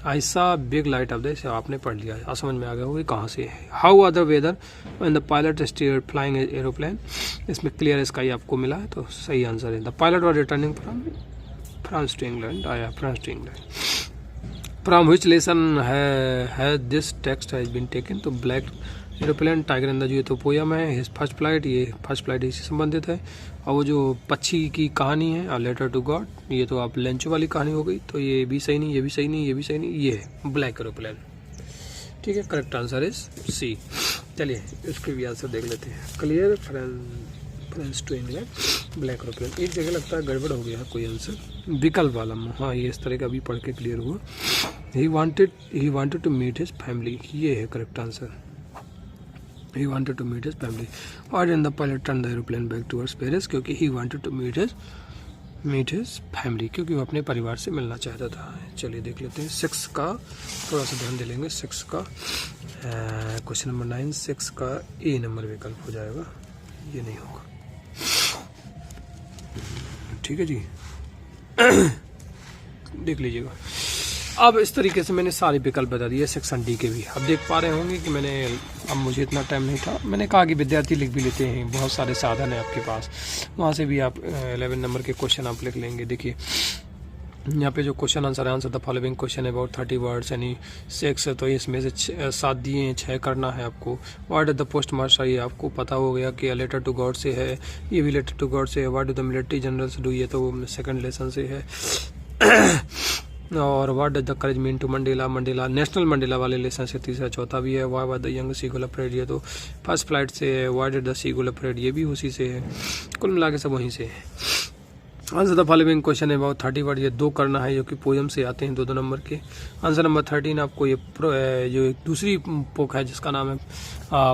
I saw big light of the, इसे आपने पढ़ लिया, समझ में आ गया होगा कहाँ से है। How other weather when the pilot steer flying aeroplane, इसमें क्लियर स्काई आपको मिला है, तो सही आंसर है। The pilot was returning from France to England, आया France to England. From which lesson है this text has been taken, तो black aeroplane, tiger in the zoo, ये तो पोयम है। हिज फर्स्ट फ्लाइट, ये फर्स्ट फ्लाइट इससे संबंधित है। और वो जो पक्षी की कहानी है, अ लेटर टू गॉड, ये तो आप लेंचो वाली कहानी हो गई, तो ये भी सही नहीं, ये भी सही नहीं, ये भी सही नहीं, ये है ब्लैक एरोप्लेन। ठीक है, करेक्ट आंसर इज सी। चलिए इसके भी आंसर देख लेते हैं। Clear France to England, black aeroplane, एक जगह लगता है गड़बड़ हो गया कोई आंसर, विकल्प वाला, हाँ ये इस तरह का भी पढ़ के क्लियर हुआ। He wanted to meet his family, ये है correct answer. He wanted to meet his family. Why didn't the pilot turn the aeroplane back towards Paris? क्योंकि he wanted to meet his family, क्योंकि वो अपने परिवार से मिलना चाहता था। चलिए देख लेते हैं 6 का, थोड़ा सा ध्यान दे लेंगे। 6 का क्वेश्चन नंबर 9, 6 का ए नंबर विकल्प हो जाएगा, ये नहीं होगा। ठीक है जी। देख लीजिएगा। अब इस तरीके से मैंने सारे विकल्प बता दिए सेक्शन डी के भी। अब देख पा रहे होंगे कि मैंने, अब मुझे इतना टाइम नहीं था, मैंने कहा कि विद्यार्थी लिख भी लेते हैं, बहुत सारे साधन है आपके पास, वहाँ से भी आप 11 नंबर के क्वेश्चन आप लिख लेंगे। देखिए यहाँ पे जो question answer the following question about 30 words यानी 6, तो इसमें से 7 दिए हैं, 6 करना है आपको। व्हाट द पोस्ट मास्टर, ये आपको पता हो गया कि लेटर टू गॉड से है, ये भी लेटर टू गॉड से है। What do the military generals do, ये तो सेकंड लेसन से है। और what does the courage mean to Mandela, Mandela national Mandela वाले लेसन से तीसरा चौथा भी है। Why why the young seagull afraid, ये तो फर्स्ट फ्लाइट से है। Why did the seagull afraid, ये भी उसी से है। कुल मिला के सब वहीं से है। आंसर द फॉलोइंग क्वेश्चन है अबाउट 30 वर्ड, ये 2 करना है जो कि पोएम से आते हैं 2-2 नंबर के। आंसर नंबर 13 आपको ये जो एक दूसरी पोक है जिसका नाम है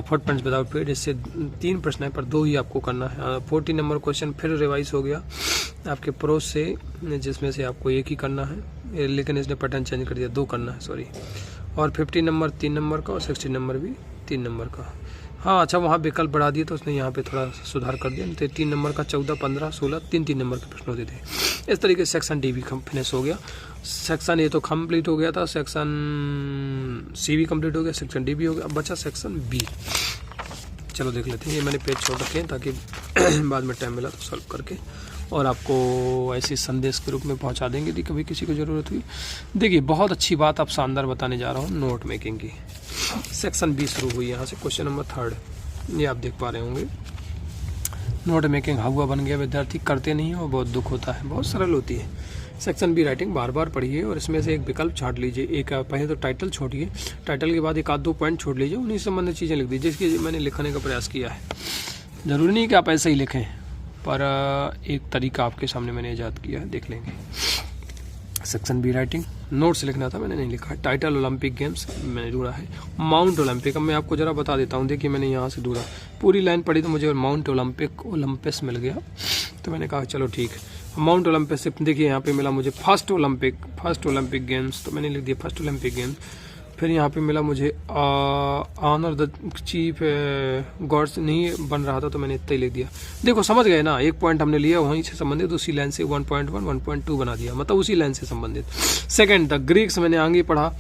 फुटप्रिंट्स विदाउट पेड, इससे 3 प्रश्न है पर 2 ही आपको करना है। 14 नंबर क्वेश्चन फिर रिवाइज हो गया आपके प्रोस से, जिसमें से आपको 1 ही करना है, लेकिन इसने पैटर्न चेंज कर दिया, 2 करना है सॉरी। और 15 नंबर 3 नंबर का और 16 नंबर भी 3 नंबर का। हाँ अच्छा, वहाँ विकल्प बढ़ा दिए तो उसने यहाँ पे थोड़ा सुधार कर दिया, नहीं तो 3 नंबर का 14, 15, 16 3 नंबर के प्रश्न होते थे। इस तरीके से सेक्शन डी भी फिनिश हो गया। सेक्शन ए तो कंप्लीट हो गया था, सेक्शन सी भी कंप्लीट हो गया, सेक्शन डी भी हो गया। अब बचा सेक्शन बी। चलो देख लेते हैं। ये मैंने पेज छोड़ रखे हैं ताकि बाद में टाइम मिला तो सॉल्व करके और आपको ऐसे संदेश के रूप में पहुंचा देंगे यदि कभी किसी को ज़रूरत हुई। देखिए बहुत अच्छी बात आप शानदार बताने जा रहा हूँ नोट मेकिंग की। सेक्शन बी शुरू हुई यहाँ से, क्वेश्चन नंबर 3, ये आप देख पा रहे होंगे। नोट मेकिंग हवा बन गया, विद्यार्थी करते नहीं हो, बहुत दुख होता है, बहुत सरल होती है। सेक्शन बी राइटिंग बार बार पढ़िए और इसमें से एक विकल्प छांट लीजिए। एक पहले तो टाइटल छोड़िए, टाइटल के बाद 1-2 पॉइंट छोड़ लीजिए, उन्हीं से संबंधित चीज़ें लिख दीजिए जिसकी मैंने लिखने का प्रयास किया है। ज़रूरी नहीं कि आप ऐसे ही लिखें, पर एक तरीका आपके सामने मैंने ईजाद किया है, देख लेंगे। सेक्शन बी राइटिंग नोट्स लिखना था, मैंने नहीं लिखा। टाइटल ओलंपिक गेम्स मैंने ढूंढा है, माउंट ओलंपिक। अब मैं आपको जरा बता देता हूँ। देखिए मैंने यहाँ से ढूंढा, पूरी लाइन पढ़ी तो मुझे माउंट ओलंपिस मिल गया, तो मैंने कहा चलो ठीक है। माउंट ओलंपिस से देखिए यहाँ पे मिला मुझे फर्स्ट ओलंपिक गेम्स, तो मैंने लिख दिया फर्स्ट ओलंपिक गेम्स। फिर यहाँ पे मिला मुझे ऑनर द चीफ गॉड्स, नहीं बन रहा था तो मैंने इतना ही लिख दिया। देखो समझ गए ना, एक पॉइंट हमने लिया वहीं से संबंधित, उसी लाइन से 1.1 1.2 बना दिया, मतलब उसी लाइन से संबंधित। सेकंड द ग्रीक्स मैंने आगे पढ़ा,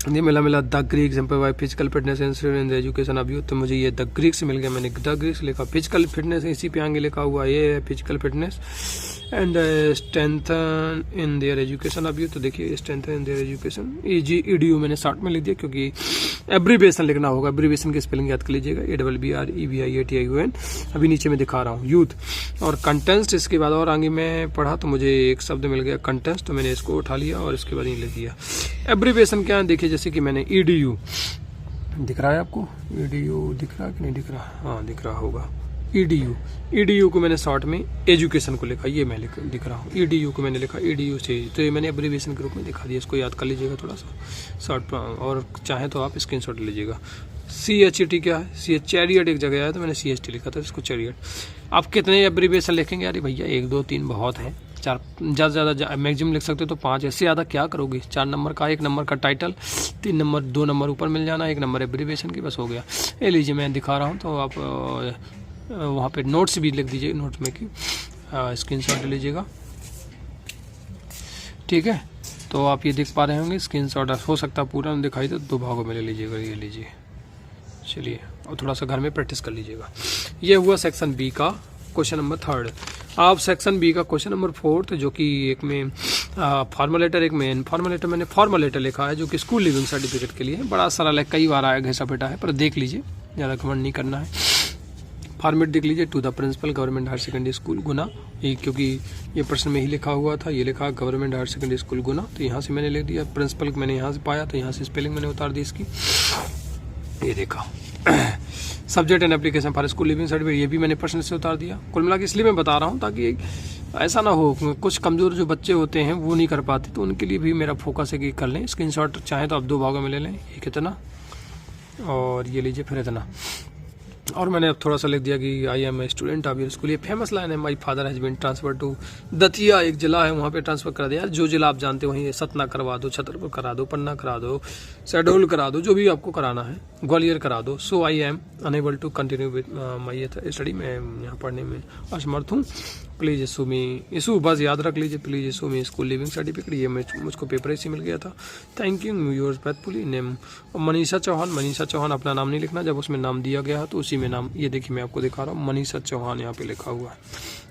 ये मिला the Greeks empire physical fitness in the education of youth, तो मुझे ये द ग्रीक्स मिल गया, मैंने द ग्रीक्स लिखा। फिजिकल फिटनेस इसी पे आगे लिखा हुआ, ये है physical fitness and strength in their education of youth, तो देखिए strength in their education EDU मैंने शॉर्ट में लिख दिया क्योंकि एब्रीविएशन लिखना होगा। एब्रीविएशन की स्पेलिंग याद कर लीजिएगा, ABBREVIATION। अभी नीचे में दिखा रहा हूँ यूथ। और कंटेंस्ट इसके बाद और आगे मैं पढ़ा तो मुझे एक शब्द मिल गया कंटेंस्ट, तो मैंने इसको उठा लिया और इसके बाद ये लिख दिया। एब्रीविएशन क्या है देखिए, जैसे कि मैंने EDU दिख रहा है आपको, EDU दिख रहा है कि नहीं दिख रहा, हाँ दिख रहा होगा। EDU को मैंने शॉर्ट में एजुकेशन को लिखा, ये मैं दिख रहा हूँ। EDU को मैंने लिखा EDU से, तो ये मैंने एब्रीविएशन के रूप में दिखा दिया। इसको याद कर लीजिएगा थोड़ा सा शॉर्ट, और चाहे तो आप स्क्रीनशॉट लीजिएगा। CHET क्या है, चैरियट एक जगह आया तो मैंने CHT लिखा था, इसको चैरियट। आप कितने एब्रीविएशन लिखेंगे? अरे भैया 1 2 3 बहुत हैं, 4 ज़्यादा मैक्सिमम लिख सकते हो तो 5, इससे ज़्यादा क्या करोगे। 4 नंबर का, 1 नंबर का टाइटल, 3 नंबर 2 नंबर ऊपर मिल जाना, 1 नंबर एब्रीविएशन की, बस हो गया। ये लीजिए मैं दिखा रहा हूँ, तो आप वहाँ पे नोट्स भी लिख दीजिए, नोट्स में की स्क्रीनशॉट ले लीजिएगा, ठीक है। तो आप ये देख पा रहे होंगे स्क्रीनशॉट, हो सकता है पूरा दिखाई तो 2 भागों में ले लीजिएगा, ये लीजिए। चलिए और थोड़ा सा घर में प्रैक्टिस कर लीजिएगा। ये हुआ सेक्शन बी का क्वेश्चन नंबर 3। आप सेक्शन बी का क्वेश्चन नंबर 4 जो कि एक में फॉर्मल लेटर, एक में इनफॉर्मल लेटर, मैंने फॉर्मल लेटर लिखा है जो कि स्कूल लिविंग सर्टिफिकेट के लिए। बड़ा सरल है, कई बार आया घिसा पेटा है, पर देख लीजिए, ज़्यादा कमेंट नहीं करना है। फॉर्मेट देख लीजिए, to the principal government higher secondary school Guna, ये क्योंकि ये प्रश्न में ही लिखा हुआ था, ये लिखा गवर्नमेंट हायर सेकेंडरी स्कूल गुना, तो यहाँ से मैंने लिख दिया। प्रिंसिपल मैंने यहाँ से पाया तो यहाँ से स्पेलिंग मैंने उतार दी इसकी, ये देखा। Subject and application for school leaving certificate, ये भी मैंने प्रश्न से उतार दिया। कुल मिला के इसलिए मैं बता रहा हूँ ताकि ऐसा ना हो, कुछ कमज़ोर जो बच्चे होते हैं वो नहीं कर पाते, तो उनके लिए भी मेरा फोकस है कि कर लें। स्क्रीनशॉट चाहे तो आप 2 भागों में ले लें, ये कितना और ये लीजिए फिर इतना। और मैंने अब थोड़ा सा लिख दिया कि I am a student of your school. ये फेमस लाइन है, my father has been transfer to Datia, एक जिला है वहाँ पे ट्रांसफर करा दिया। जो जिला आप जानते हो वहीं, सतना करवा दो, छतरपुर करा दो, पन्ना करा दो, शहडोल करा दो, जो भी आपको कराना है, ग्वालियर करा दो। So I am unable to continue with my study, मैं यहाँ पढ़ने में असमर्थ हूँ। प्लीज़ इशू में इशू बस याद रख लीजिए, प्लीज़ इशू में स्कूल लिविंग सर्टिफिकेट, ये मुझको पेपर ऐसे मिल गया था। Thank you yours faithfully name Manisha Chauhan अपना नाम नहीं लिखना, जब उसमें नाम दिया गया है तो उसी में नाम, ये देखिए मैं आपको दिखा रहा हूँ मनीषा चौहान यहाँ पे लिखा हुआ है,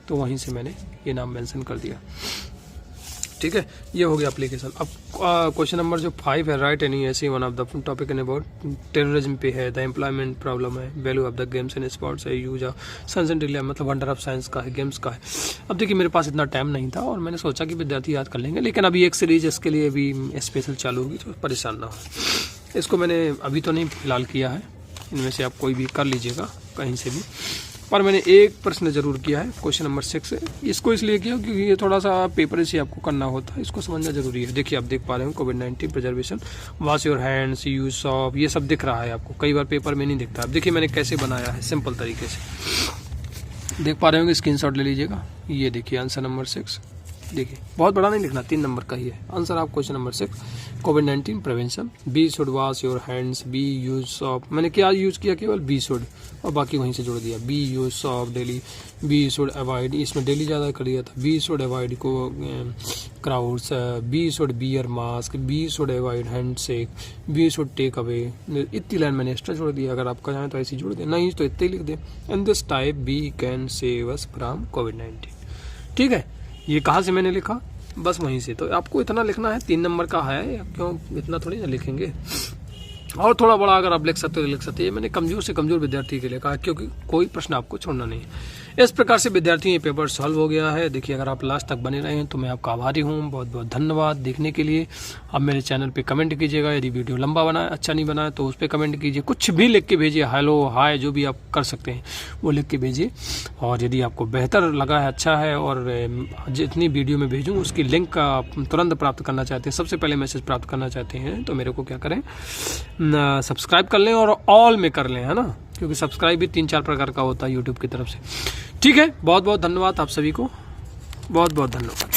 तो वहीं से मैंने ये नाम मेंशन कर दिया। ठीक है, ये हो गया एप्लीकेशन। अब क्वेश्चन नंबर जो 5 है, राइट एनी ऐसे one of the topic in about terrorism पे है, द एम्प्लॉयमेंट प्रॉब्लम है, value of the games and sports है, use of science and India मतलब वंडर ऑफ साइंस का है, गेम्स का है। अब देखिए मेरे पास इतना टाइम नहीं था और मैंने सोचा कि विद्यार्थी याद कर लेंगे, लेकिन अभी एक सीरीज इसके लिए अभी स्पेशल चालू होगी, तो परेशान ना हो। इसको मैंने अभी तो नहीं फिलहाल किया है, इनमें से आप कोई भी कर लीजिएगा कहीं से भी, पर मैंने एक प्रश्न जरूर किया है, क्वेश्चन नंबर 6 है। इसको इसलिए किया क्योंकि ये थोड़ा सा पेपर से आपको करना होता है, इसको समझना जरूरी है। देखिए आप देख पा रहे हो कोविड-19 preservation, wash your hands, use of, ये सब दिख रहा है आपको, कई बार पेपर में नहीं दिखता। अब देखिए मैंने कैसे बनाया है सिंपल तरीके से, देख पा रहे होंगे, स्क्रीनशॉट ले लीजिएगा। ये देखिए आंसर नंबर 6, देखिए बहुत बड़ा नहीं लिखना, 3 नंबर का ही है आंसर। आप क्वेश्चन नंबर 6 कोविड-19 prevention, we should wash your hands, we use of, मैंने क्या यूज किया, केवल बी शुड और बाकी वहीं से जोड़ दिया, we use of daily, we should avoid, इसमें डेली ज़्यादा कर दिया था, बी शुड अवॉइड को crowds, we should wear mask, we should avoid hand shake, we should take away. इतनी लाइन मैंने एक्स्ट्रा जोड़ दिया, अगर आपका चाहें तो ऐसे जोड़ दें, नहीं तो इतने लिख दें, in this type be can save us from कोविड-19। ठीक है, ये कहाँ से मैंने लिखा, बस वहीं से। तो आपको इतना लिखना है, 3 नंबर का है, क्यों इतना थोड़ी ना लिखेंगे, और थोड़ा बड़ा अगर आप लिख सकते हो तो लिख सकते हैं। मैंने कमजोर से कमजोर विद्यार्थी के लिए कहा, क्योंकि कोई प्रश्न आपको छोड़ना नहीं है। इस प्रकार से विद्यार्थी ये पेपर सॉल्व हो गया है। देखिए अगर आप लास्ट तक बने रहे हैं तो मैं आपका आभारी हूँ, बहुत बहुत धन्यवाद देखने के लिए। आप मेरे चैनल पे कमेंट कीजिएगा, यदि वीडियो लंबा बना है, अच्छा नहीं बना है तो उस पर कमेंट कीजिए, कुछ भी लिख के भेजिए, हेलो हाय जो भी आप कर सकते हैं वो लिख के भेजिए। और यदि आपको बेहतर लगा है, अच्छा है, और जितनी वीडियो में भेजूँ उसकी लिंक आप तुरंत प्राप्त करना चाहते हैं, सबसे पहले मैसेज प्राप्त करना चाहते हैं, तो मेरे को क्या करें, सब्सक्राइब कर लें और ऑल में कर लें, है ना, क्योंकि सब्सक्राइब भी 3-4 प्रकार का होता है यूट्यूब की तरफ से। ठीक है, बहुत बहुत धन्यवाद आप सभी को, बहुत बहुत धन्यवाद।